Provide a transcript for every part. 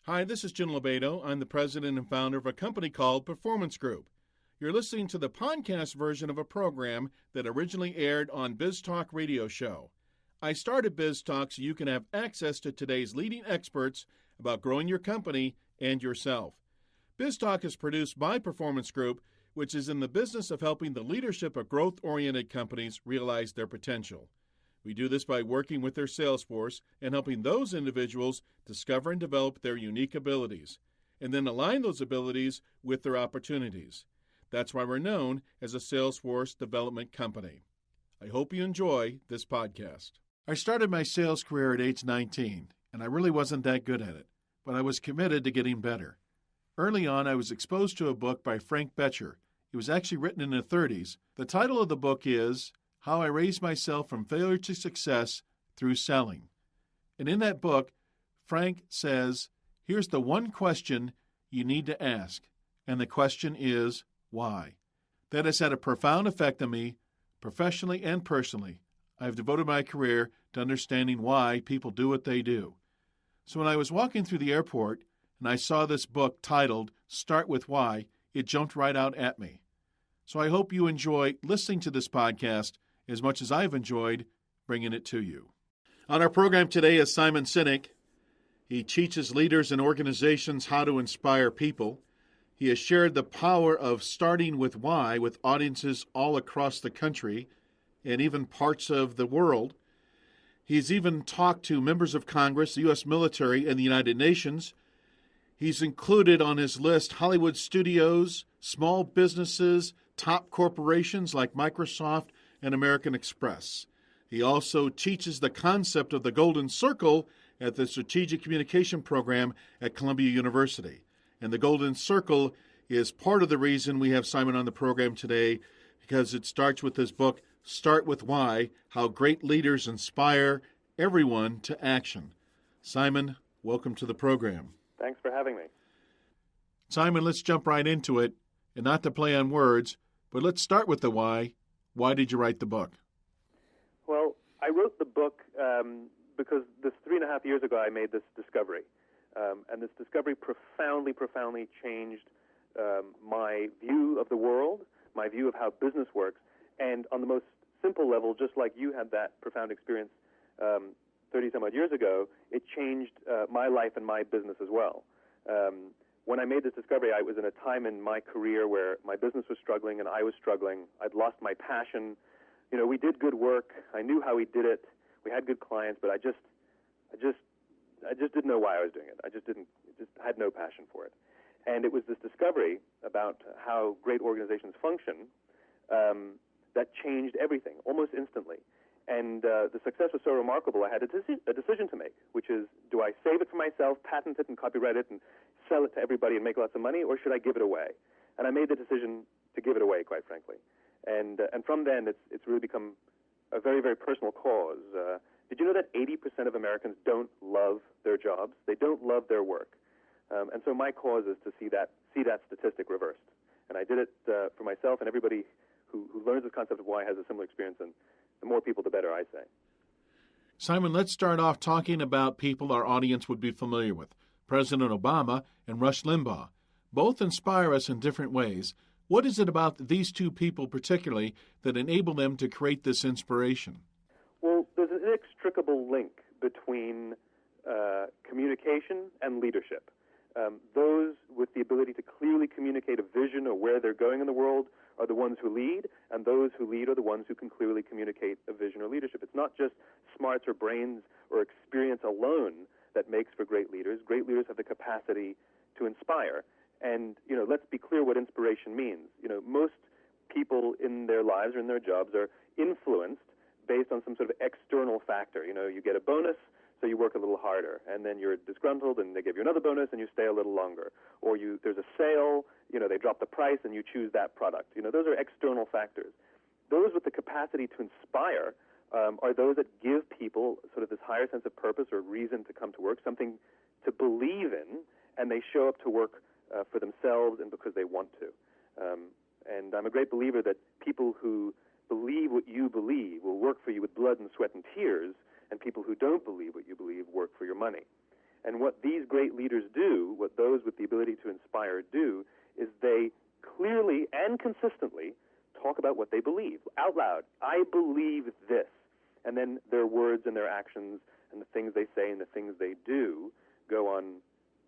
Hi, this is Jim Lobaito. I'm the president and founder of a company called Performance Group. You're listening to the podcast version of a program that originally aired on BizTalk radio show. I started BizTalk so you can have access to today's leading experts about growing your company and yourself. BizTalk is produced by Performance Group, which is in the business of helping the leadership of growth-oriented companies realize their potential. We do this by working with their sales force and helping those individuals discover and develop their unique abilities, and then align those abilities with their opportunities. That's why we're known as a Salesforce development company. I hope you enjoy this podcast. I started my sales career at age 19, and I really wasn't that good at it, but I was committed to getting better. Early on, I was exposed to a book by Frank Bettger. It was actually written in the 30s. The title of the book is How I Raised Myself from Failure to Success Through Selling. And in that book, Frank says, here's the one question you need to ask, and the question is, why? That has had a profound effect on me, professionally and personally. I've devoted my career to understanding why people do what they do. So when I was walking through the airport and I saw this book titled Start With Why, it jumped right out at me. So I hope you enjoy listening to this podcast as much as I've enjoyed bringing it to you. On our program today is Simon Sinek. He teaches leaders and organizations how to inspire people. He has shared the power of starting with why with audiences all across the country and even parts of the world. He's even talked to members of Congress, the U.S. military, and the United Nations. He's included on his list Hollywood studios, small businesses, top corporations like Microsoft and American Express. He also teaches the concept of the Golden Circle at the Strategic Communication Program at Columbia University. And the Golden Circle is part of the reason we have Simon on the program today, because it starts with his book, Start With Why, How Great Leaders Inspire Everyone to Action. Simon, welcome to the program. Thanks for having me. Simon, let's jump right into it, and not to play on words, but let's start with the why. Why did you write the book? Well, I wrote the book because 3.5 years ago I made this discovery. And this discovery profoundly changed my view of the world, my view of how business works. And on the most simple level, just like you had that profound experience 30-some-odd years ago, it changed my life and my business as well. When I made this discovery, I was in a time in my career where my business was struggling and I was struggling. I'd lost my passion. You know, we did good work. I knew how we did it. We had good clients, but I just didn't know why I was doing it. I just had no passion for it. And it was this discovery about how great organizations function that changed everything almost instantly. And the success was so remarkable, I had a decision to make, which is, do I save it for myself, patent it and copyright it and sell it to everybody and make lots of money, or should I give it away? And I made the decision to give it away, quite frankly. And from then, it's really become a very, very personal cause. Did you know that 80% of Americans don't love their jobs? They don't love their work. And so my cause is to see that statistic reversed. And I did it for myself, and everybody who learns this concept of why has a similar experience, and the more people, the better, I say. Simon, let's start off talking about people our audience would be familiar with. President Obama and Rush Limbaugh. Both inspire us in different ways. What is it about these two people particularly that enable them to create this inspiration? Well, there's an inextricable link between communication and leadership. Those with the ability to clearly communicate a vision of where they're going in the world are the ones who lead, and those who lead are the ones who can clearly communicate a vision or leadership. It's not just smarts or brains or experience alone that makes for great leaders. Great leaders have the capacity to inspire. And, you know, let's be clear what inspiration means. You know, most people in their lives or in their jobs are influenced based on some sort of external factor. You know, you get a bonus, so you work a little harder, and then you're disgruntled, and they give you another bonus, and you stay a little longer. Or there's a sale, you know, they drop the price, and you choose that product. You know, those are external factors. Those with the capacity to inspire are those that give people sort of this higher sense of purpose or reason to come to work, something to believe in, and they show up to work for themselves and because they want to. And I'm a great believer that people who believe what you believe will work for you with blood and sweat and tears, and people who don't believe what you believe work for your money. And what these great leaders do, what those with the ability to inspire do, is they clearly and consistently talk about what they believe out loud. I believe this. And then their words and their actions and the things they say and the things they do go on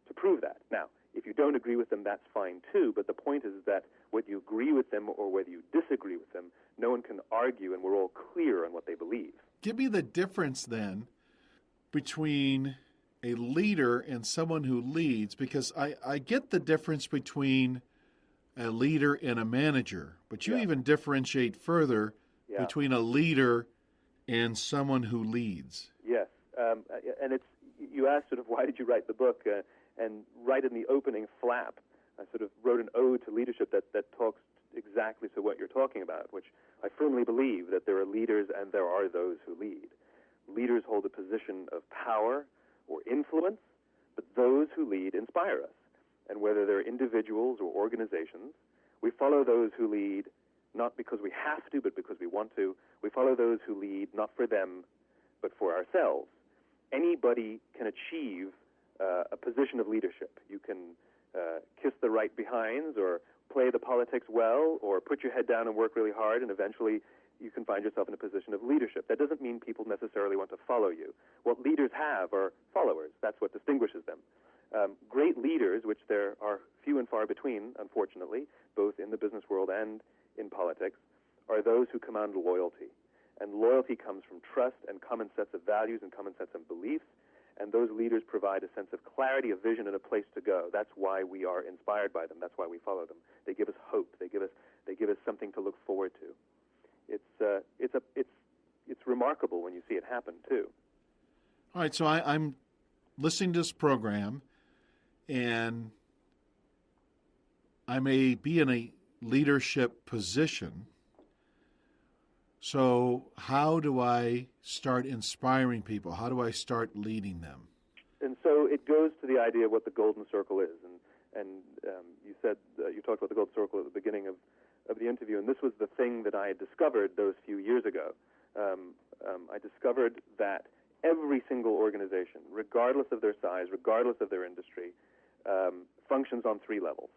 to prove that. Now, if you don't agree with them, that's fine too, but the point is that whether you agree with them or whether you disagree with them, no one can argue, and we're all clear on what they believe. Give me the difference then between a leader and someone who leads, because I get the difference between a leader and a manager, but you even differentiate further between a leader and someone who leads. Yes, and it's, you asked sort of why did you write the book, and right in the opening flap, I sort of wrote an ode to leadership that talks exactly to what you're talking about, which I firmly believe that there are leaders and there are those who lead. Leaders hold a position of power or influence, but those who lead inspire us. And whether they're individuals or organizations, we follow those who lead not because we have to, but because we want to. We follow those who lead not for them, but for ourselves. Anybody can achieve a position of leadership. You can kiss the right behinds or play the politics well or put your head down and work really hard, and eventually you can find yourself in a position of leadership. That doesn't mean people necessarily want to follow you. What leaders have are followers. That's what distinguishes them. Great leaders, which there are few and far between, unfortunately, both in the business world and in politics, are those who command loyalty. And loyalty comes from trust and common sets of values and common sets of beliefs. And those leaders provide a sense of clarity, of vision, and a place to go. That's why we are inspired by them. That's why we follow them. They give us hope. They give us something to look forward to. It's remarkable when you see it happen too. All right, so I'm listening to this program, and I may be in a leadership position. So how do I start inspiring people? How do I start leading them? And so it goes to the idea of what the golden circle is. And you said, you talked about the golden circle at the beginning of the interview, and this was the thing that I had discovered those few years ago. I discovered that every single organization, regardless of their size, regardless of their industry, functions on three levels.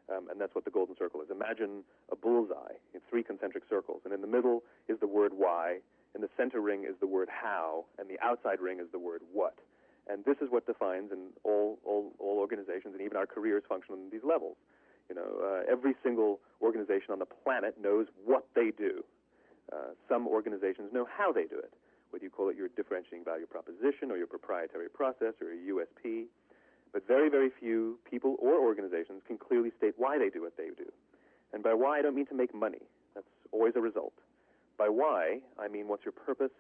And that's what the golden circle is. Imagine a bullseye in three concentric circles. And in the middle is the word why, in the center ring is the word how, and the outside ring is the word what. And this is what defines, and all organizations and even our careers function on these levels. You know, every single organization on the planet knows what they do. Some organizations know how they do it, whether you call it your differentiating value proposition or your proprietary process or your USP. But very, very few people or organizations can clearly state why they do what they do. And by why, I don't mean to make money. That's always a result. By why, I mean what's your purpose,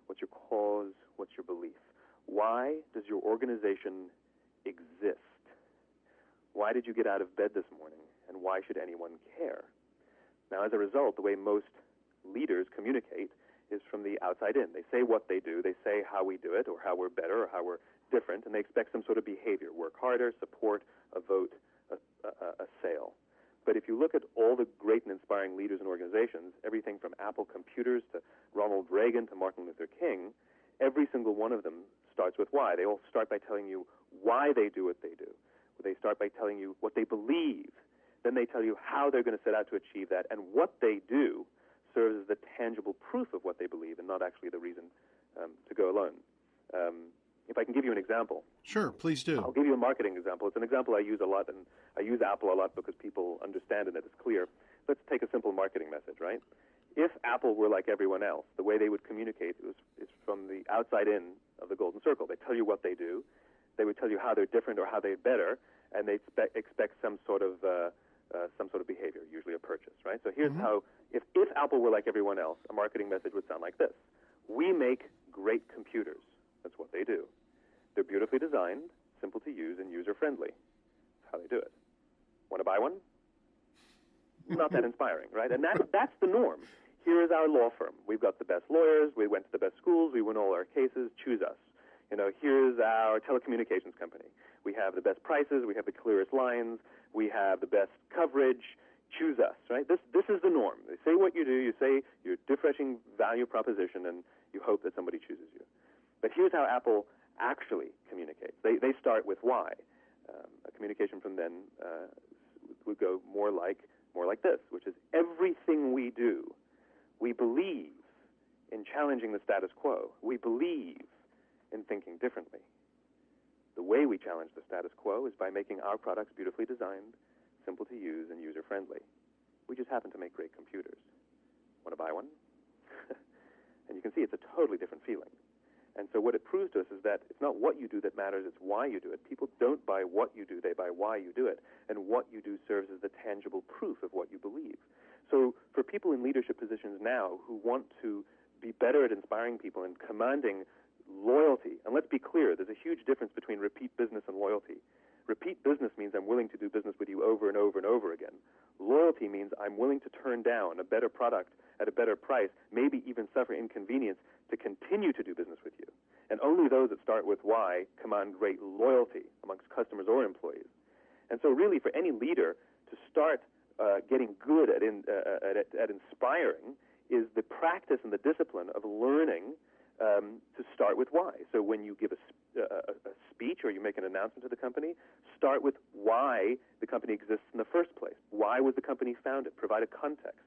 what's your cause, what's your belief. Why does your organization exist? Why did you get out of bed this morning, and why should anyone care? Now, as a result, the way most leaders communicate is from the outside in. They say what they do, they say how we do it, or how we're better, or how we're different, and they expect some sort of behavior: work harder, support, a vote, a sale. But if you look at all the great and inspiring leaders and organizations, everything from Apple Computers to Ronald Reagan to Martin Luther King, every single one of them starts with why. They all start by telling you why they do what they do. They start by telling you what they believe. Then they tell you how they're going to set out to achieve that, and what they do serves as the tangible proof of what they believe and not actually the reason to go alone. If I can give you an example. Sure, please do. I'll give you a marketing example. It's an example I use a lot, and I use Apple a lot because people understand and it is clear. Let's take a simple marketing message, right? If Apple were like everyone else, the way they would communicate is from the outside in of the golden circle. They tell you what they do. They would tell you how they're different or how they're better, and they expect some sort of behavior, usually a purchase, right? So here's how, if Apple were like everyone else, a marketing message would sound like this. We make great computers. That's what they do. They're beautifully designed, simple to use, and user-friendly. That's how they do it. Want to buy one? Not that inspiring, right? And that's the norm. Here is our law firm. We've got the best lawyers. We went to the best schools. We win all our cases. Choose us. You know, here's our telecommunications company. We have the best prices. We have the clearest lines. We have the best coverage. Choose us, right? This is the norm. They say what you do. You say your differentiating value proposition, and you hope that somebody chooses you. But here's how Apple actually communicates. They start with why. A communication from then would go more like this, which is everything we do, we believe in challenging the status quo. We believe in thinking differently. The way we challenge the status quo is by making our products beautifully designed, simple to use, and user-friendly. We just happen to make great computers. Want to buy one? And you can see it's a totally different feeling. And so what it proves to us is that it's not what you do that matters, it's why you do it. People don't buy what you do, they buy why you do it. And what you do serves as the tangible proof of what you believe. So for people in leadership positions now who want to be better at inspiring people and commanding loyalty, and let's be clear, there's a huge difference between repeat business and loyalty. Repeat business means I'm willing to do business with you over and over and over again. Loyalty means I'm willing to turn down a better product at a better price, maybe even suffer inconvenience to continue to do business with you. And only those that start with why command great loyalty amongst customers or employees. And so really for any leader to start getting good at inspiring is the practice and the discipline of learning to start with why. So when you give a speech or you make an announcement to the company, start with why the company exists in the first place. Why was the company founded? Provide a context.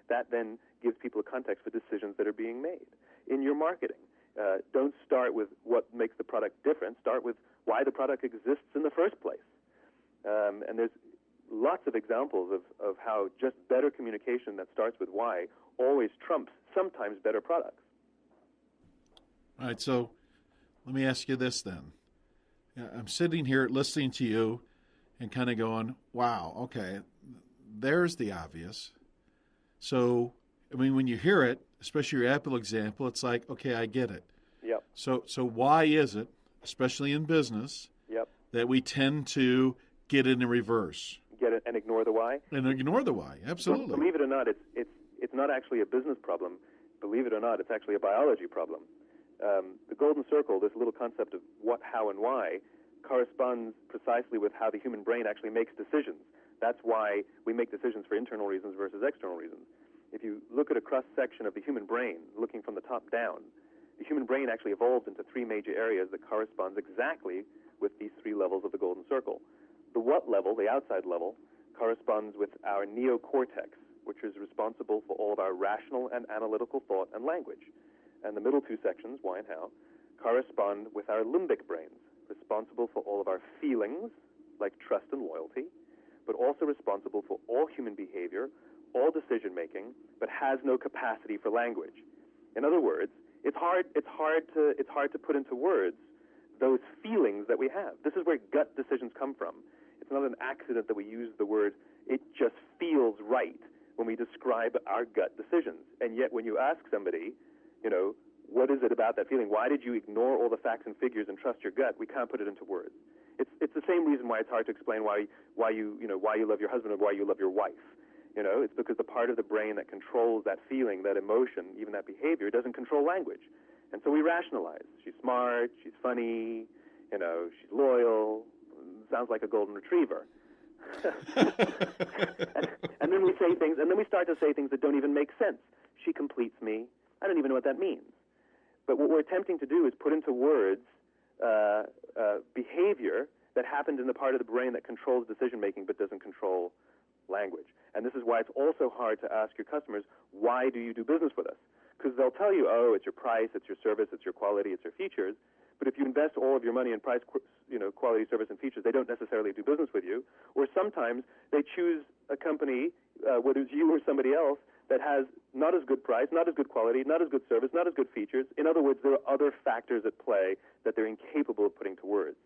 That then gives people a context for decisions that are being made. In your marketing, don't start with what makes the product different. Start with why the product exists in the first place. And there's lots of examples of how just better communication that starts with why always trumps sometimes better products. All right, so let me ask you this then. I'm sitting here listening to you and kind of going, wow, okay, there's the obvious. So, I mean, when you hear it, especially your Apple example, it's like, okay, I get it. Yep. So why is it, especially in business, that we tend to get it in reverse? Get it and ignore the why? And ignore the why, absolutely. Believe it or not, it's not actually a business problem. Believe it or not, it's actually a biology problem. The golden circle, this little concept of what, how, and why, corresponds precisely with how the human brain actually makes decisions. That's why we make decisions for internal reasons versus external reasons. If you look at a cross-section of the human brain, looking from the top down, the human brain actually evolved into three major areas that corresponds exactly with these three levels of the golden circle. The what level, the outside level, corresponds with our neocortex, which is responsible for all of our rational and analytical thought and language. And the middle two sections, why and how, correspond with our limbic brains, responsible for all of our feelings, like trust and loyalty, but also responsible for all human behavior, all decision-making, but has no capacity for language. In other words, it's hard to put into words those feelings that we have. This is where gut decisions come from. It's not an accident that we use the word, it just feels right when we describe our gut decisions. And yet when you ask somebody, what is it about that feeling? Why did you ignore all the facts and figures and trust your gut? We can't put it into words. It's the same reason why it's hard to explain why you love your husband or why you love your wife. It's because the part of the brain that controls that feeling, that emotion, even that behavior, doesn't control language. And so we rationalize. She's smart, she's funny, she's loyal, sounds like a golden retriever. and then we say things, and then we start to say things that don't even make sense. She completes me. I don't even know what that means. But what we're attempting to do is put into words behavior that happened in the part of the brain that controls decision-making but doesn't control language. And this is why it's also hard to ask your customers, why do you do business with us? Because they'll tell you, oh, it's your price, it's your service, it's your quality, it's your features. But if you invest all of your money in price, quality, service, and features, they don't necessarily do business with you. Or sometimes they choose a company, whether it's you or somebody else, that has not as good price, not as good quality, not as good service, not as good features. In other words, there are other factors at play that they're incapable of putting to words.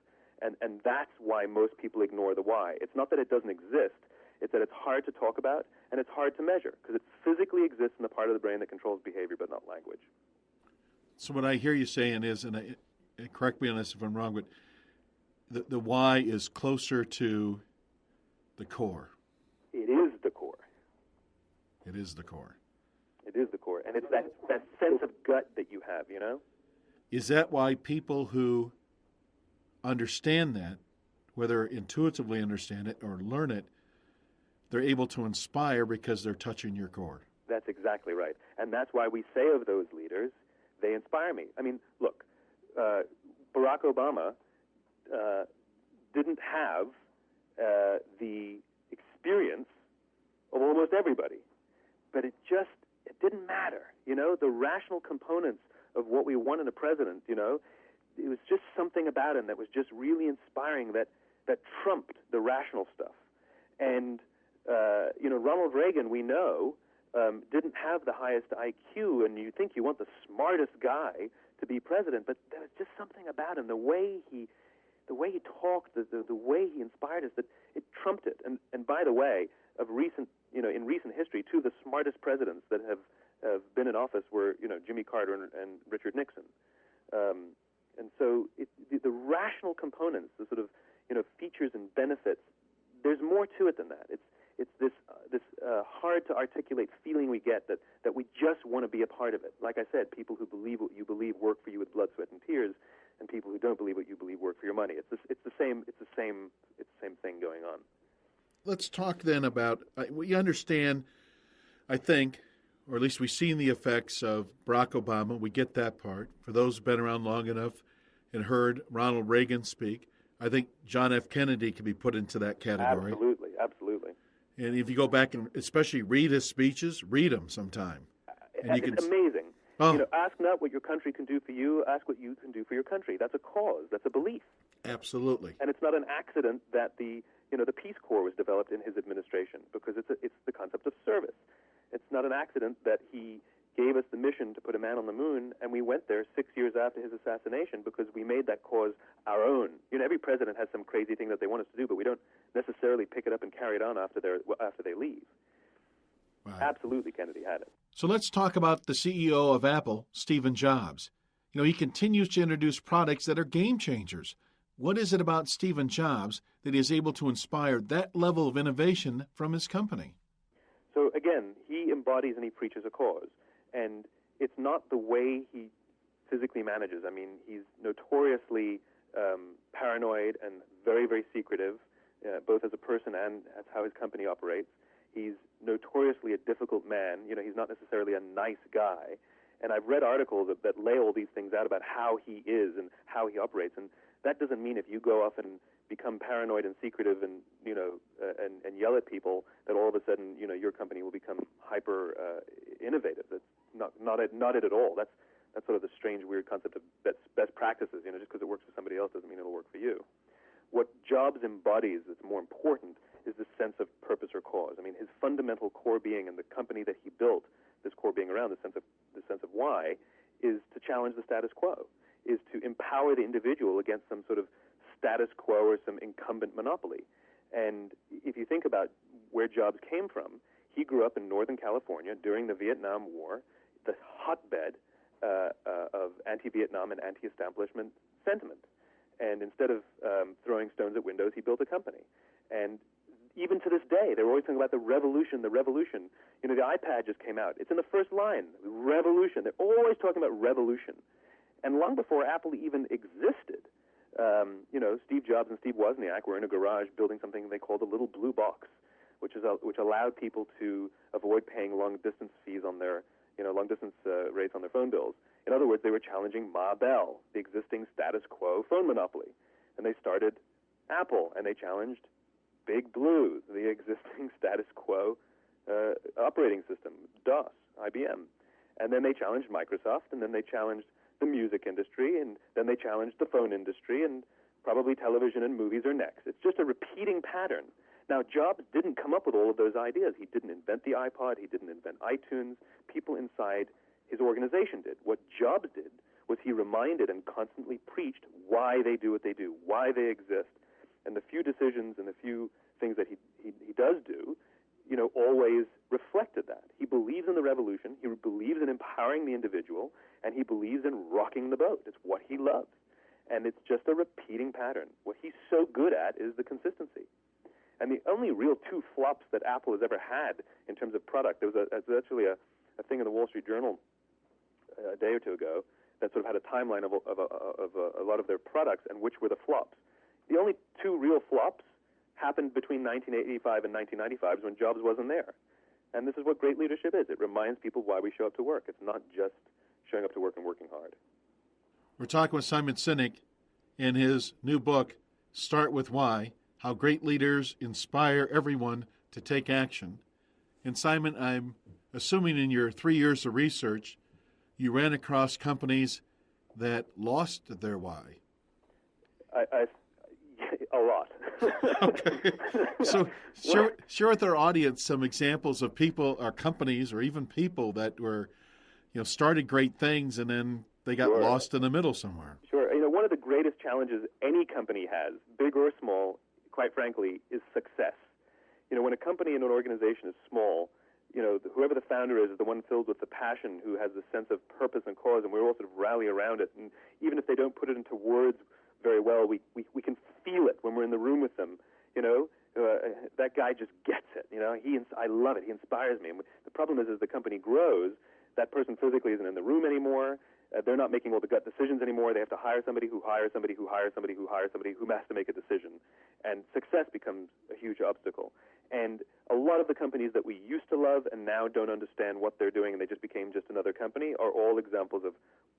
And that's why most people ignore the why. It's not that it doesn't exist. It's that it's hard to talk about and it's hard to measure because it physically exists in the part of the brain that controls behavior but not language. So what I hear you saying is, and correct me on this if I'm wrong, but the why is closer to the core. It is the core. It is the core. It is the core. And it's that sense of gut that you have, Is that why people who understand that, whether intuitively understand it or learn it, they're able to inspire because they're touching your core? That's exactly right. And that's why we say of those leaders, they inspire me. I mean, look, Barack Obama didn't have the experience of almost everybody, but it didn't matter. The rational components of what we want in a president, it was just something about him that was just really inspiring that trumped the rational stuff. And, Ronald Reagan, we know, didn't have the highest IQ, and you think you want the smartest guy to be president, but there was just something about him, the way he talked, the way he inspired us, that it trumped it. And by the way, in recent history, two of the smartest presidents that have been in office were, Jimmy Carter and Richard Nixon. And so the rational components, the sort of, features and benefits, there's more to it than that. It's this hard to articulate feeling we get that we just want to be a part of it. Like I said, people who believe what you believe work for you with blood, sweat, and tears, and people who don't believe what you believe work for your money. It's the same thing going on. Let's talk then about, we understand, I think, or at least we've seen the effects of Barack Obama. We get that part. For those who've been around long enough and heard Ronald Reagan speak, I think John F. Kennedy can be put into that category. Absolutely. And if you go back and especially read his speeches, read them sometime. And it's amazing. Oh. Ask not what your country can do for you, ask what you can do for your country. That's a cause. That's a belief. Absolutely. And it's not an accident that the Peace Corps was developed in his administration, because it's the concept of service. It's not an accident that he gave us the mission to put a man on the moon, and we went there 6 years after his assassination because we made that cause our own. Every president has some crazy thing that they want us to do, but we don't necessarily pick it up and carry it on after they leave. Right. Absolutely, Kennedy had it. So let's talk about the CEO of Apple, Stephen Jobs. He continues to introduce products that are game changers. What is it about Stephen Jobs that is able to inspire that level of innovation from his company? So again, he embodies and he preaches a cause. And it's not the way he physically manages. I mean, he's notoriously paranoid and very, very secretive, both as a person and as how his company operates. He's notoriously a difficult man. He's not necessarily a nice guy. And I've read articles that lay all these things out about how he is and how he operates. And that doesn't mean if you go off and become paranoid and secretive and and yell at people that all of a sudden your company will become hyper innovative. That's not it at all. That's sort of the strange, weird concept of best practices. Just because it works for somebody else doesn't mean it'll work for you. What Jobs embodies that's more important is the sense of purpose or cause. I mean, his fundamental core being and the company that he built, this core being around the sense of why, is to challenge the status quo, is to empower the individual against some sort of status quo or some incumbent monopoly. And if you think about where Jobs came from, he grew up in Northern California during the Vietnam War, the hotbed of anti-Vietnam and anti-establishment sentiment. And instead of throwing stones at windows, he built a company. And even to this day, they're always talking about the revolution. The iPad just came out. It's in the first line, revolution. They're always talking about revolution. And long before Apple even existed, Steve Jobs and Steve Wozniak were in a garage building something they called a little blue box, which allowed people to avoid paying long-distance fees on their, long-distance rates on their phone bills. In other words, they were challenging Ma Bell, the existing status quo phone monopoly. And they started Apple, and they challenged Big Blue, the existing status quo operating system, DOS, IBM. And then they challenged Microsoft, and then they challenged the music industry, and then they challenged the phone industry, and probably television and movies are next. It's just a repeating pattern. Now, Jobs didn't come up with all of those ideas. He didn't invent the iPod. He didn't invent iTunes. People inside his organization did. What Jobs did was he reminded and constantly preached why they do what they do, why they exist. And the few decisions and the few things that he does do, always reflected that. He believes in the revolution. He believes in empowering the individual, and he believes in rocking the boat. It's what he loves. And it's just a repeating pattern. What he's so good at is the consistency. And the only real two flops that Apple has ever had in terms of product, there was actually a thing in the Wall Street Journal a day or two ago that sort of had a timeline of a lot of their products and which were the flops. The only two real flops happened between 1985 and 1995 when Jobs wasn't there. And this is what great leadership is. It reminds people why we show up to work. It's not just showing up to work and working hard. We're talking with Simon Sinek. in his new book, Start With Why, How Great Leaders Inspire Everyone to Take Action. And Simon, I'm assuming in your 3 years of research, you ran across companies that lost their why. A lot. Okay. So share with our audience some examples of people or companies or even people that were, started great things and then they got lost in the middle somewhere. Sure. One of the greatest challenges any company has, big or small, quite frankly, is success. When a company and an organization is small, whoever the founder is the one filled with the passion, who has the sense of purpose and cause, and we all sort of rally around it. And even if they don't put it into words very well, we can feel it when we're in the room with them. That guy just gets it. I love it. He inspires me. And the problem is, as the company grows, that person physically isn't in the room anymore. They're not making all the gut decisions anymore. They have to hire somebody who hires somebody who hires somebody who hires somebody who has to make a decision. And success becomes a huge obstacle. And a lot of the companies that we used to love and now don't understand what they're doing and they just became just another company are all examples of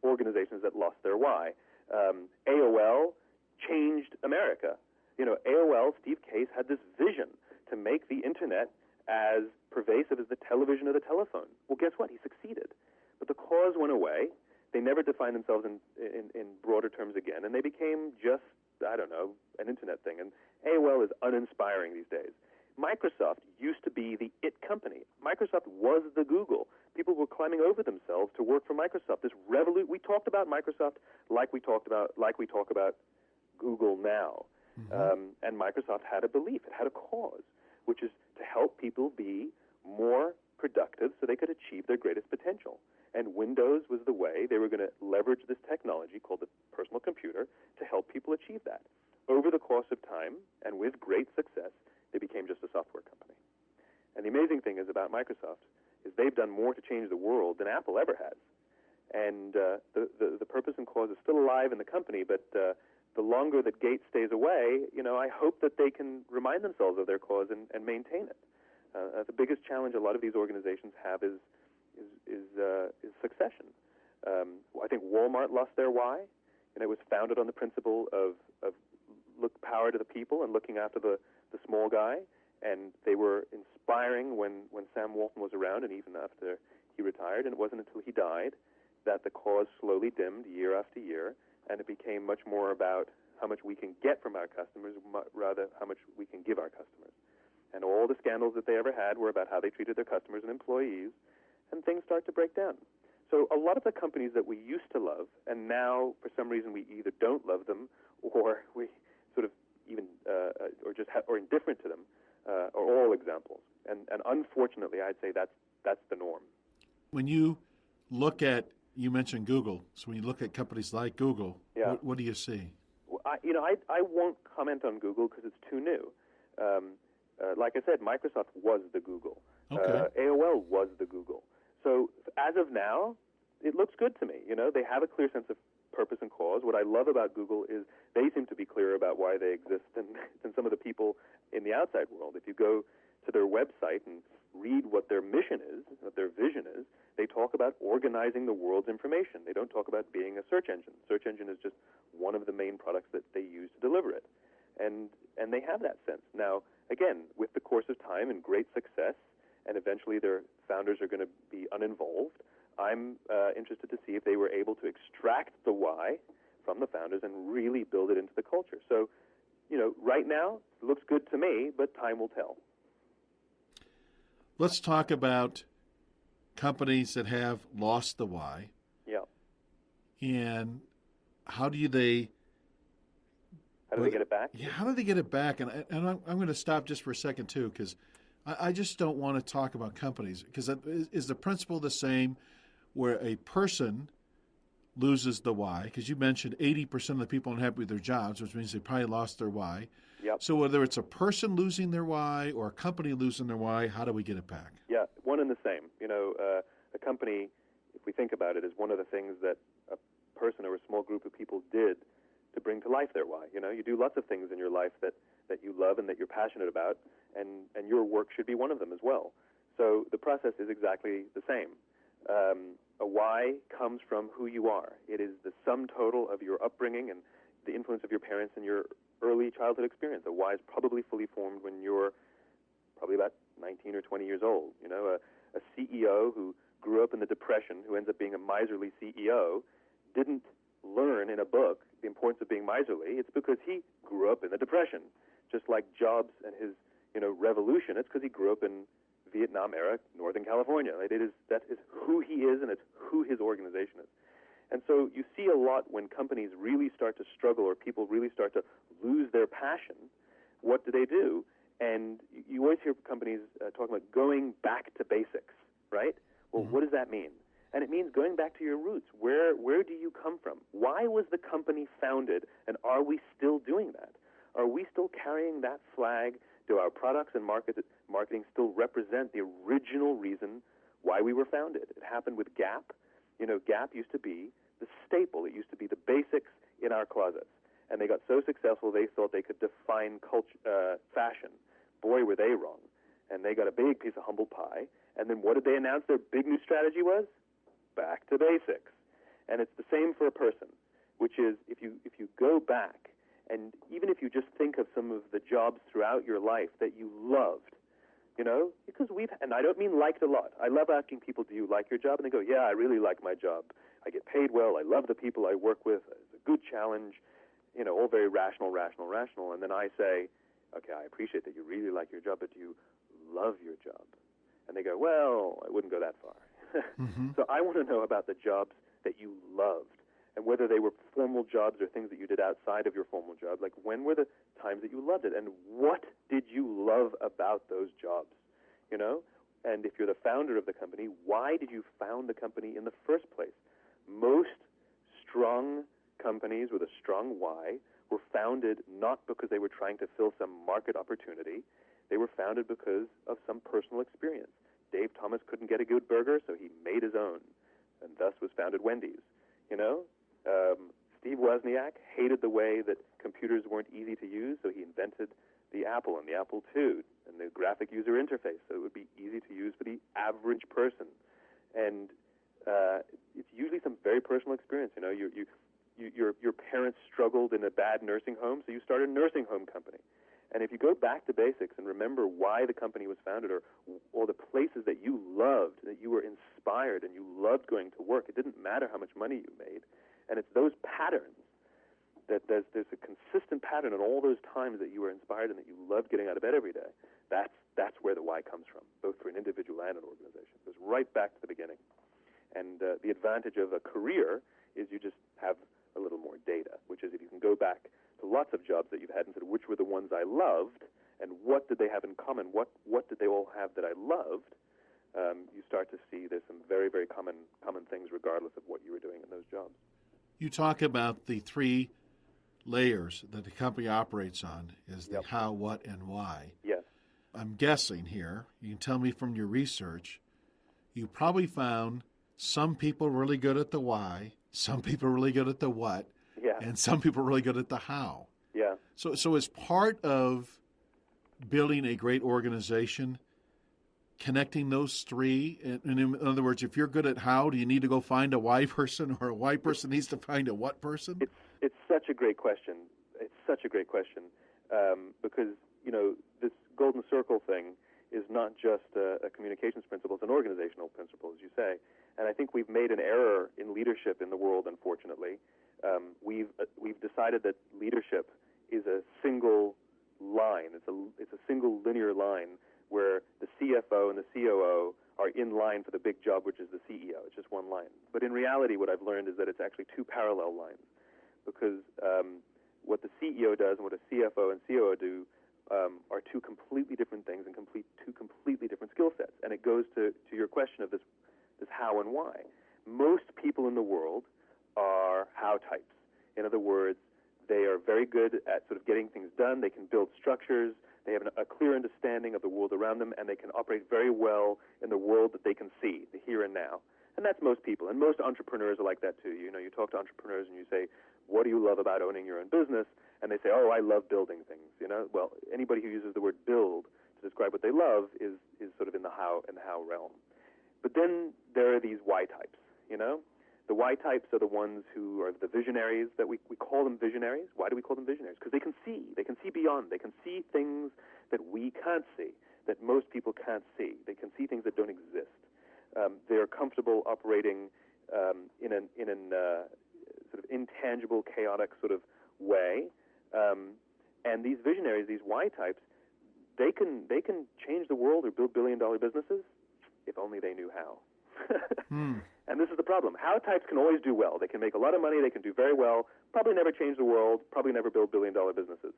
organizations that lost their why. AOL changed America. AOL, Steve Case, had this vision to make the Internet as pervasive as the television or the telephone. Well, guess what? He succeeded. But the cause went away. They never defined themselves in broader terms again, and they became just, an Internet thing. And AOL is uninspiring these days. Microsoft used to be the it company. Microsoft was the Google. People were climbing over themselves to work for Microsoft. We talked about Microsoft like we talk about Google now. Mm-hmm. And Microsoft had a belief, it had a cause, which is to help people be more productive so they could achieve their greatest potential. And Windows was the way they were going to leverage this technology called the personal computer to help people achieve that. Over the course of time, and with great success, they became just a software company. And the amazing thing is about Microsoft is they've done more to change the world than Apple ever has. And the purpose and cause is still alive in the company, but the longer that Gates stays away, I hope that they can remind themselves of their cause and maintain it. The biggest challenge a lot of these organizations have is succession. I think Walmart lost their why, and it was founded on the principle of look power to the people and looking after the small guy. And they were inspiring when Sam Walton was around, and even after he retired. And it wasn't until he died that the cause slowly dimmed year after year, and it became much more about how much we can get from our customers, rather how much we can give our customers. And all the scandals that they ever had were about how they treated their customers and employees, and things start to break down. So a lot of the companies that we used to love, and now for some reason we either don't love them or we sort of even or indifferent to them, are all examples. And unfortunately, I'd say that's the norm. When you look at, you mentioned Google, so when you look at companies like Google, yeah. what do you see? Well, I won't comment on Google because it's too new. Like I said, Microsoft was the Google. Okay. AOL was the Google. So as of now, it looks good to me. They have a clear sense of purpose and cause. What I love about Google is they seem to be clearer about why they exist than some of the people in the outside world. If you go to their website and read what their mission is, what their vision is, they talk about organizing the world's information. They don't talk about being a search engine. Search engine is just one of the main products that they use to deliver it. And they have that sense. Now, again, with the course of time and great success, and eventually their founders are going to be uninvolved, I'm interested to see if they were able to extract the why from the founders and really build it into the culture. So, right now, it looks good to me, but time will tell. Let's talk about companies that have lost the why. Yeah. And how do How they get it back? Yeah, how do they get it back? And I'm going to stop just for a second, too, because I just don't want to talk about companies. Because is the principle the same where a person loses the why? Because you mentioned 80% of the people unhappy with their jobs, which means they probably lost their why. Yep. So whether it's a person losing their why or a company losing their why, how do we get it back? Yeah, one and the same. A company, if we think about it, is one of the things that a person or a small group of people did to bring to life their why. You do lots of things in your life that you love and that you're passionate about, and your work should be one of them as well. So the process is exactly the same. A why comes from who you are. It is the sum total of your upbringing and the influence of your parents and your early childhood experience. The why is probably fully formed when you're probably about 19 or 20 years old. A CEO who grew up in the Depression, who ends up being a miserly CEO, didn't learn in a book the importance of being miserly. It's because he grew up in the Depression. Just like Jobs and his, revolution, it's because he grew up in Vietnam-era Northern California. Right? That is who he is, and it's who his organization is. And so you see a lot when companies really start to struggle or people really start to lose their passion, what do? And you always hear companies talking about going back to basics, right? Well, what does that mean? And it means going back to your roots. Where do you come from? Why was the company founded, and are we still doing that? Are we still carrying that flag? Do our products and marketing still represent the original reason why we were founded? It happened with Gap. Gap used to be the staple. It used to be the basics in our closets. And they got so successful, they thought they could define fashion. Boy, were they wrong. And they got a big piece of humble pie. And then what did they announce their big new strategy was? Back to basics. And it's the same for a person, which is if you go back, and even if you just think of some of the jobs throughout your life that you loved, because and I don't mean liked a lot. I love asking people, do you like your job? And they go, yeah, I really like my job. I get paid well. I love the people I work with. It's a good challenge, all very rational. And then I say, okay, I appreciate that you really like your job, but do you love your job? And they go, well, I wouldn't go that far. So I want to know about the jobs that you loved, and whether they were formal jobs or things that you did outside of your formal job. Like, when were the times that you loved it, and what did you love about those jobs? And if you're the founder of the company, why did you found the company in the first place? Most strong companies with a strong why were founded not because they were trying to fill some market opportunity. They were founded because of some personal experience. Dave Thomas couldn't get a good burger, so he made his own, and thus was founded Wendy's. Steve Wozniak hated the way that computers weren't easy to use, so he invented the Apple and the Apple II and the graphic user interface, so it would be easy to use for the average person. And it's usually some very personal experience. Your parents struggled in a bad nursing home, so you started a nursing home company. And if you go back to basics and remember why the company was founded, or the places that you loved, that you were inspired and you loved going to work, it didn't matter how much money you made. And it's those patterns that there's a consistent pattern in all those times that you were inspired and that you loved getting out of bed every day. That's where the why comes from, both for an individual and an organization. It goes right back to the beginning. And the advantage of a career is you just have a little more data, which is if you can go back to lots of jobs that you've had and said, which were the ones I loved, and what did they have in common? What did they all have that I loved? You start to see there's some very, very common things regardless of what you were doing in those jobs. You talk about the three layers that the company operates on is the how, what, and why. Yes. I'm guessing here, you can tell me from your research, you probably found some people really good at the why, some people really good at the what, and some people really good at the how. Yeah. So as part of building a great organization, connecting those three, and in other words, if you're good at how, do you need to go find a why person, or a why person needs to find a what person? It's such a great question. Because, this golden circle thing is not just a communications principle, it's an organizational principle, as you say. And I think we've made an error in leadership in the world, unfortunately. We've decided that leadership is a single line. It's a single linear line where the CFO and the COO are in line for the big job, which is the CEO. It's just one line. But in reality, what I've learned is that it's actually two parallel lines, because what the CEO does and what a CFO and COO do are two completely different things and two completely different skill sets. And it goes to your question of this how and why. Most people in the world are how types. In other words, they are very good at sort of getting things done. They can build structures. They have a clear understanding of the world around them, and they can operate very well in the world that they can see, the here and now. And that's most people. And most entrepreneurs are like that too. You talk to entrepreneurs and you say, what do you love about owning your own business? And they say, oh, I love building things. Well, anybody who uses the word build to describe what they love is sort of in the how realm. But then there are these why types, The Y types are the ones who are the visionaries. That we call them visionaries. Why do we call them visionaries? Because they can see beyond. They can see things that we can't see, that most people can't see. They can see things that don't exist. They're comfortable operating in an sort of intangible, chaotic sort of way. And these visionaries, these Y types, they can change the world or build billion-dollar businesses if only they knew how. And this is the problem. How types can always do well. They can make a lot of money. They can do very well. Probably never change the world. Probably never build billion-dollar businesses.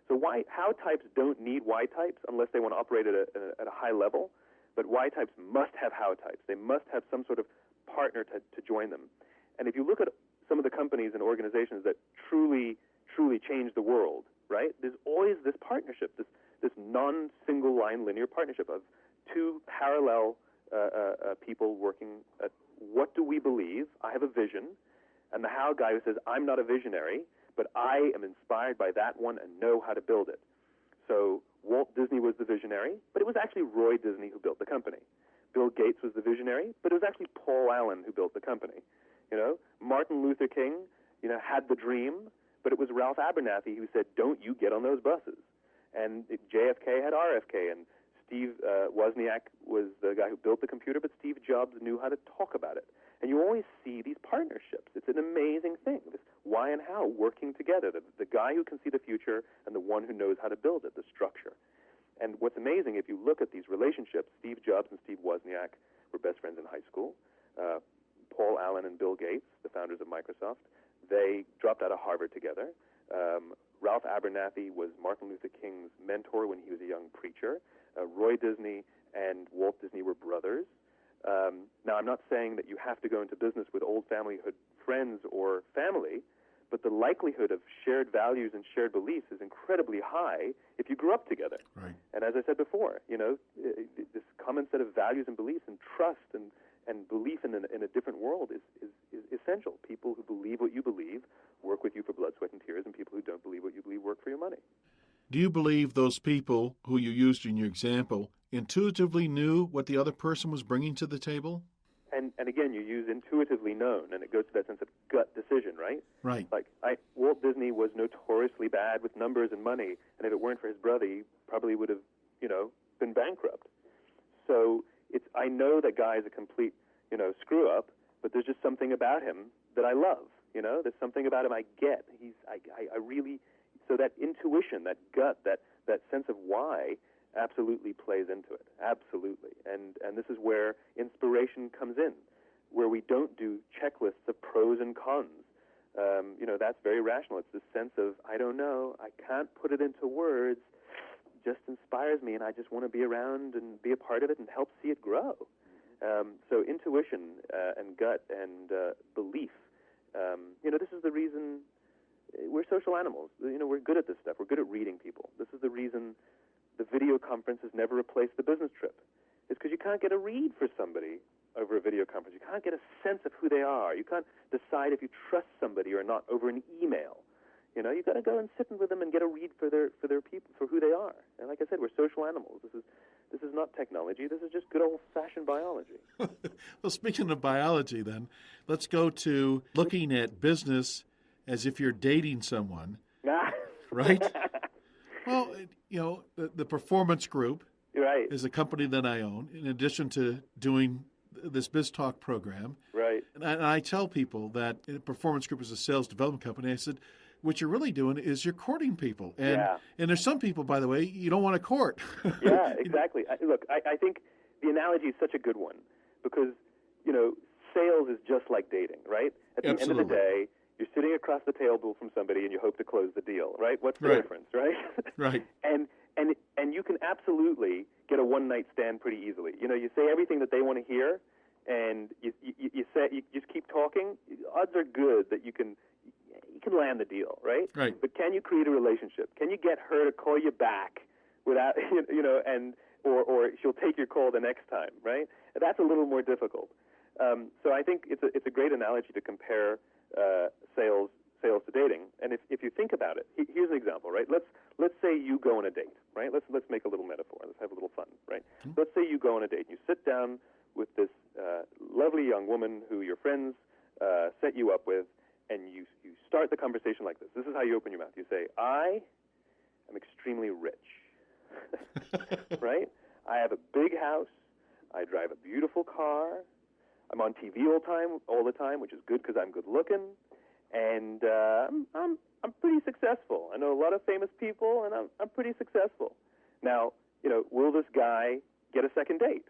So how types don't need Y types unless they want to operate at a high level. But Y types must have how types. They must have some sort of partner to join them. And if you look at some of the companies and organizations that truly change the world, right? There's always this partnership, this non-single line linear partnership of two parallel people working at what do we believe? I have a vision, and the how guy who says, I'm not a visionary, but I am inspired by that one and know how to build it. So Walt Disney was the visionary, but it was actually Roy Disney who built the company. Bill Gates was the visionary, but it was actually Paul Allen who built the company. Martin Luther King, had the dream, but it was Ralph Abernathy who said, don't you get on those buses. And JFK had RFK, and Steve Wozniak was the guy who built the computer, but Steve Jobs knew how to talk about it. And you always see these partnerships. It's an amazing thing, this why and how working together, the guy who can see the future and the one who knows how to build it, the structure. And what's amazing, if you look at these relationships, Steve Jobs and Steve Wozniak were best friends in high school. Paul Allen and Bill Gates, the founders of Microsoft, they dropped out of Harvard together. Ralph Abernathy was Martin Luther King's mentor when he was a young preacher. Roy Disney and Walt Disney were brothers. Now, I'm not saying that you have to go into business with old familyhood friends or family, but the likelihood of shared values and shared beliefs is incredibly high if you grew up together. Right. And as I said before, this common set of values and beliefs and trust and belief in a different world is essential. People who believe what you believe work with you for blood, sweat, and tears, and people who don't believe what you believe work for your money. Do you believe those people who you used in your example intuitively knew what the other person was bringing to the table? And again, you use intuitively known, and it goes to that sense of gut decision, right? Right. Like Walt Disney was notoriously bad with numbers and money, and if it weren't for his brother, he probably would have, been bankrupt. So I know that guy is a complete, screw up, but there's just something about him that I love. There's something about him I get. I really. So that intuition, that gut, that sense of why absolutely plays into it. Absolutely. And this is where inspiration comes in, where we don't do checklists of pros and cons. That's very rational. It's this sense of, I don't know, I can't put it into words, just inspires me, and I just want to be around and be a part of it and help see it grow. So intuition and gut and belief, this is the reason we're social animals. We're good at this stuff. We're good at reading people. This is the reason the video conference has never replaced the business trip. It's because you can't get a read for somebody over a video conference. You can't get a sense of who they are. You can't decide if you trust somebody or not over an email. You've got to go and sit with them and get a read for their people, for who they are. And like I said, we're social animals. This is not technology. This is just good old-fashioned biology. Well, speaking of biology, then, let's go to looking at business as if you're dating someone, right? Well, the Performance Group right. is a company that I own, in addition to doing this BizTalk program. Right. And I tell people that Performance Group is a sales development company. I said, what you're really doing is you're courting people. And there's some people, by the way, you don't want to court. Yeah, exactly. Look, I think the analogy is such a good one because, sales is just like dating, right? At the Absolutely. end of the day, you're sitting across the table from somebody and you hope to close the deal, right? What's the difference, right? Right. And you can absolutely get a one-night stand pretty easily. You say everything that they want to hear, and you just keep talking. Odds are good that you can land the deal, right? Right. But can you create a relationship? Can you get her to call you back without, or she'll take your call the next time, right? That's a little more difficult. So I think it's a great analogy to compare sales to dating. And if you think about it, here's an example, right? Let's say you go on a date, right? Let's make a little metaphor. Let's have a little fun, right? Mm-hmm. Let's say you go on a date. You sit down with this lovely young woman who your friends set you up with, and you start the conversation like this. This is how you open your mouth. You say, I am extremely rich, right? I have a big house. I drive a beautiful car. I'm on TV all the time, which is good because I'm good looking, and I'm pretty successful. I know a lot of famous people, and I'm pretty successful. Now, will this guy get a second date?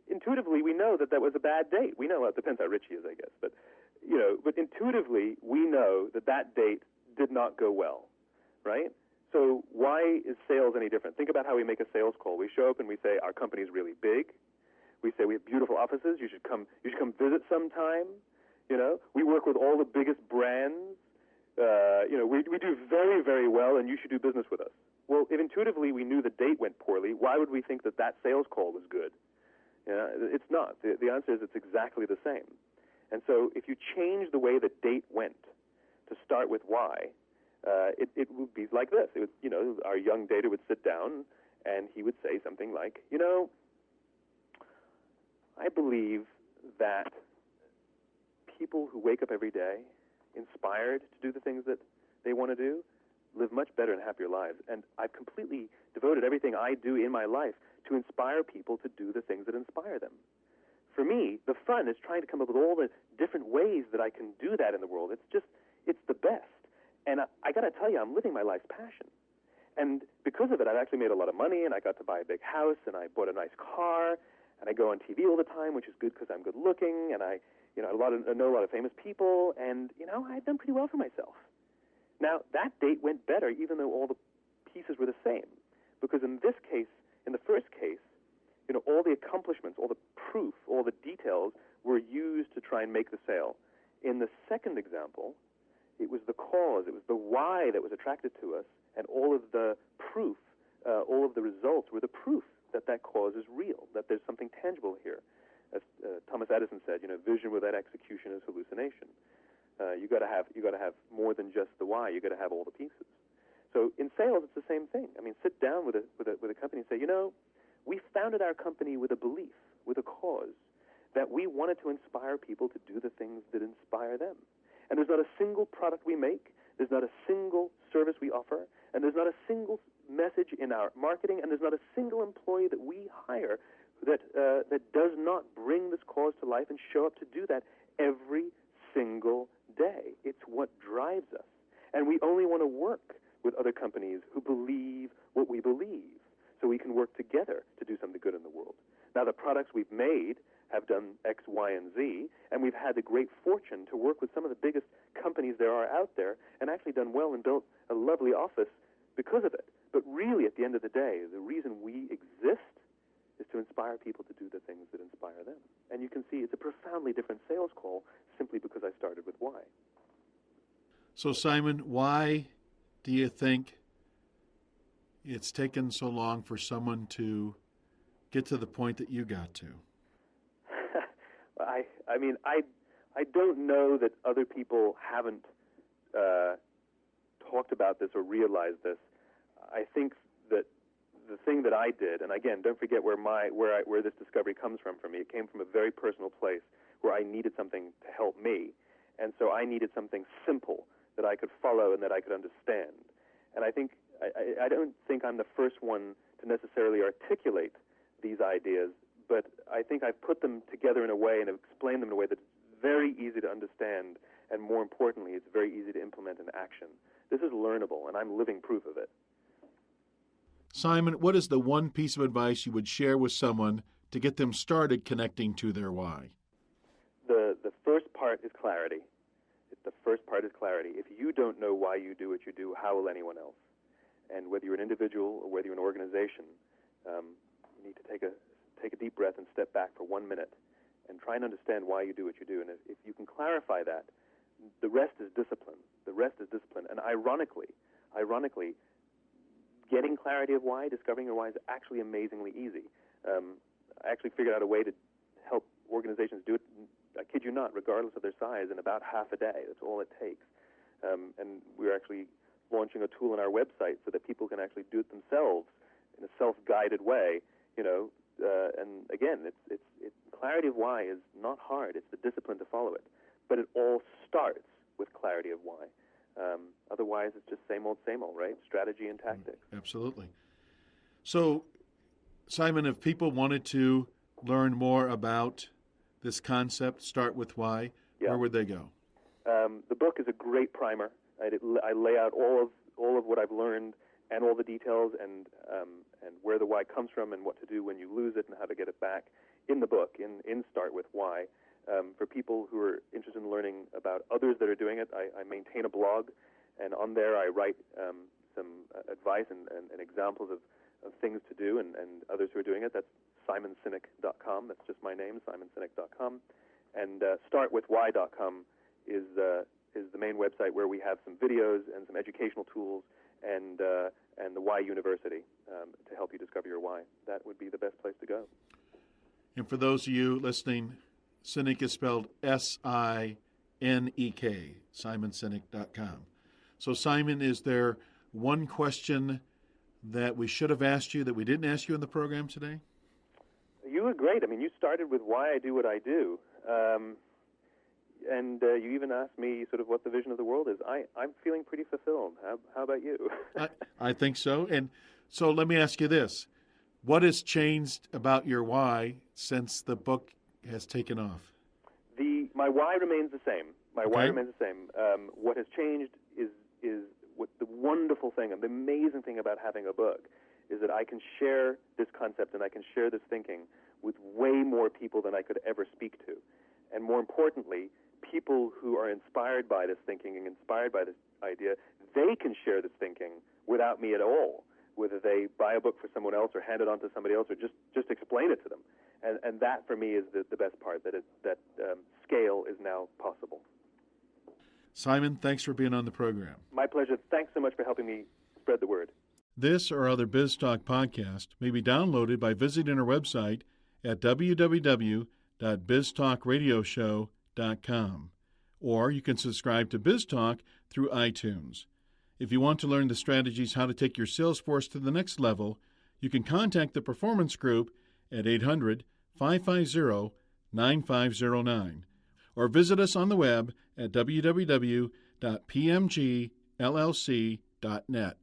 Intuitively, we know that was a bad date. We know, well, it depends how rich he is, I guess, but intuitively, we know that date did not go well, right? So why is sales any different? Think about how we make a sales call. We show up and we say our company's really big. We say we have beautiful offices. You should come visit sometime. We work with all the biggest brands. We do very, very well, and you should do business with us. Well, if intuitively we knew the date went poorly, why would we think that sales call was good? It's not. The answer is it's exactly the same. And so if you change the way the date went to start with why, it would be like this. It would, our young dater would sit down and he would say something like, I believe that people who wake up every day inspired to do the things that they want to do live much better and happier lives. And I've completely devoted everything I do in my life to inspire people to do the things that inspire them. For me, the fun is trying to come up with all the different ways that I can do that in the world. It's the best. And I got to tell you, I'm living my life's passion. And because of it, I've actually made a lot of money, and I got to buy a big house, and I bought a nice car, and I go on TV all the time, which is good because I'm good looking, and I know a lot of famous people, and, I've done pretty well for myself. Now, that date went better, even though all the pieces were the same. Because in this case, in the first case, all the accomplishments, all the proof, all the details were used to try and make the sale. In the second example, it was the cause, it was the why that was attracted to us, and all of the proof, all of the results were the proof that cause is real, that there's something tangible here. As Thomas Edison said, vision without execution is hallucination. You got to have more than just the why. You got to have all the pieces. So in sales, it's the same thing. I mean, sit down with a company and say, we founded our company with a belief, with a cause, that we wanted to inspire people to do the things that inspire them. And there's not a single product we make, there's not a single service we offer, and there's not a single message in our marketing, and there's not a single employee that we hire that does not bring this cause to life and show up to do that every single day. It's what drives us. And we only want to work with other companies who believe what we believe, so we can work together to do something good in the world. Now, the products we've made have done X, Y, and Z, and we've had the great fortune to work with some of the biggest companies there are out there and actually done well and built a lovely office because of it. But really, at the end of the day, the reason we exist is to inspire people to do the things that inspire them. And you can see it's a profoundly different sales call simply because I started with why. So, Simon, why do you think it's taken so long for someone to get to the point that you got to? I don't know that other people haven't talked about this or realized this. I think that the thing that I did, and again, don't forget where this discovery comes from for me. It came from a very personal place where I needed something to help me, and so I needed something simple that I could follow and that I could understand. And I think I don't think I'm the first one to necessarily articulate these ideas, but I think I've put them together in a way and have explained them in a way that's very easy to understand, and more importantly, it's very easy to implement in action. This is learnable, and I'm living proof of it. Simon, what is the one piece of advice you would share with someone to get them started connecting to their why? The first part is clarity. The first part is clarity. If you don't know why you do what you do, how will anyone else? And whether you're an individual or whether you're an organization, you need to take a deep breath and step back for 1 minute and try and understand why you do what you do. And if you can clarify that, the rest is discipline. The rest is discipline. And ironically, getting clarity of why, discovering your why is actually amazingly easy. I actually figured out a way to help organizations do it, I kid you not, regardless of their size, in about half a day. That's all it takes. And we're actually launching a tool on our website so that people can actually do it themselves in a self-guided way. And again, it's clarity of why is not hard. It's the discipline to follow it. but it all starts with clarity of why. Otherwise, it's just same old, right? Strategy and tactics. Absolutely. So, Simon, if people wanted to learn more about this concept, start with why, where would they go? The book is a great primer. I lay out all of what I've learned and all the details and where the why comes from and what to do when you lose it and how to get it back in the book, in Start With Why. For people who are interested in learning about others that are doing it, I maintain a blog, and on there I write some advice and examples of things to do and others who are doing it. That's simonsinek.com. That's just my name, simonsinek.com. And startwithwhy.com is the main website where we have some videos and some educational tools and the Why University to help you discover your why. That would be the best place to go. And for those of you listening, Sinek is spelled Sinek, simonsinek.com. So, Simon, is there one question that we should have asked you that we didn't ask you in the program today? You were great. I mean, you started with why I do what I do. And you even asked me sort of what the vision of the world is. I'm feeling pretty fulfilled. How about you? I think so. And so let me ask you this. What has changed about your why since the book has taken off? My why remains the same. Why remains the same. What has changed is what the wonderful thing and the amazing thing about having a book is that I can share this concept and I can share this thinking with way more people than I could ever speak to. And more importantly, people who are inspired by this thinking and inspired by this idea, they can share this thinking without me at all, whether they buy a book for someone else or hand it on to somebody else or just explain it to them. And that, for me, is the best part, that scale is now possible. Simon, thanks for being on the program. My pleasure. Thanks so much for helping me spread the word. This or other BizTalk podcast may be downloaded by visiting our website at www.biztalkradioshow.com, or you can subscribe to BizTalk through iTunes. If you want to learn the strategies how to take your sales force to the next level, you can contact the Performance Group at 800-550-9509, or visit us on the web at www.pmgllc.net.